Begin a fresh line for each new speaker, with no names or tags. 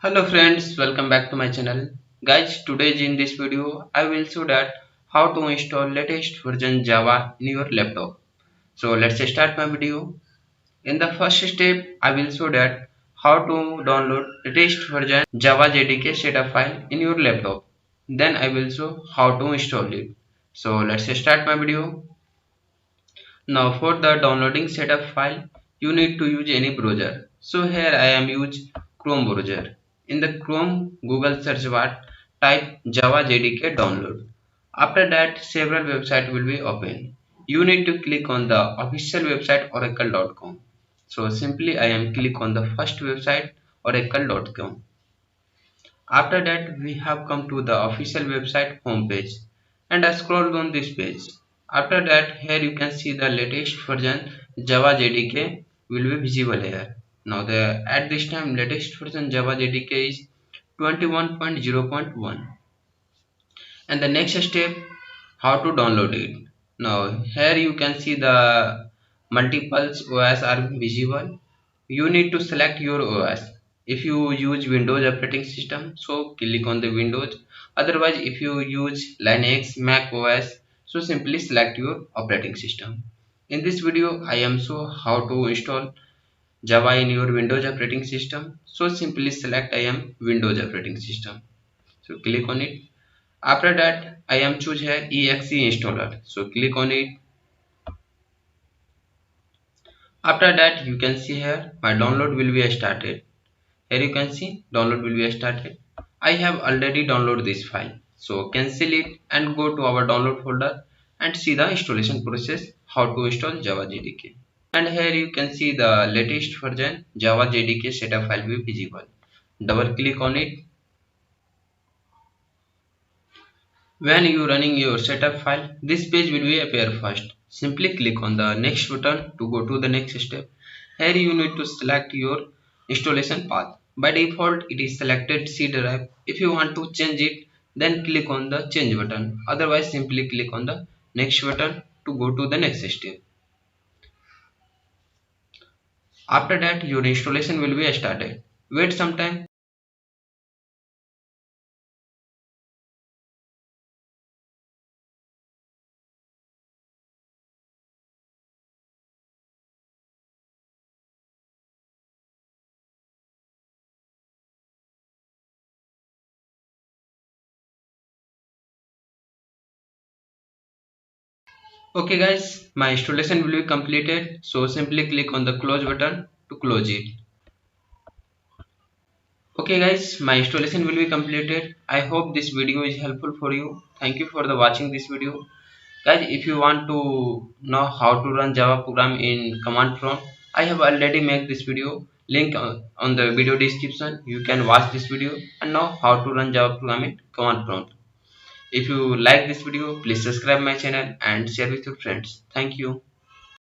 Hello friends, welcome back to my channel. Guys, today in this video I will show that how to install latest version Java in your laptop. So let's start my video. In the first step I will show that how to download latest version Java JDK setup file in your laptop. Then I will show how to install it. So let's start my video. Now for the downloading setup file, you need to use any browser. So here I am use Chrome browser. In the Chrome Google search bar, type Java JDK download. After that, several websites will be open. You need to click on the official website oracle.com. So simply I am click on the first website oracle.com. After that, we have come to the official website homepage and I scroll down this page. After that, here you can see the latest version Java JDK will be visible here. Now at this time latest version Java JDK is 21.0.1, and the next step, how to download it. Now here you can see the multiples OS are visible. You need to select your OS. If you use Windows operating system, so click on the Windows. Otherwise, if you use Linux, Mac OS, so simply select your operating system. In this video I am show how to install Java in your Windows operating system. So simply select I am Windows operating system, so click on it. After that I am choose here exe installer, so click on it. After that you can see here my download will be started. Here you can see download will be started. I have already downloaded this file, so cancel it and go to our download folder and see the installation process, how to install Java JDK. And here you can see the latest version Java JDK setup file will be visible. Double click on it. When you running your setup file, this page will be appear first. Simply click on the next button to go to the next step. Here you need to select your installation path. By default it is selected C drive. If you want to change it, then click on the change button. Otherwise simply click on the next button to go to the next step. After that your installation will be started. Wait some time. Okay guys, my installation will be completed, so simply click on the close button to close it. Okay guys, my installation will be completed. I hope this video is helpful for you. Thank you for the watching this video. Guys, if you want to know how to run Java program in command prompt, I have already made this video. Link on the video description. You can watch this video and know how to run Java program in command prompt. If you like this video, please subscribe my channel and share with your friends. Thank you.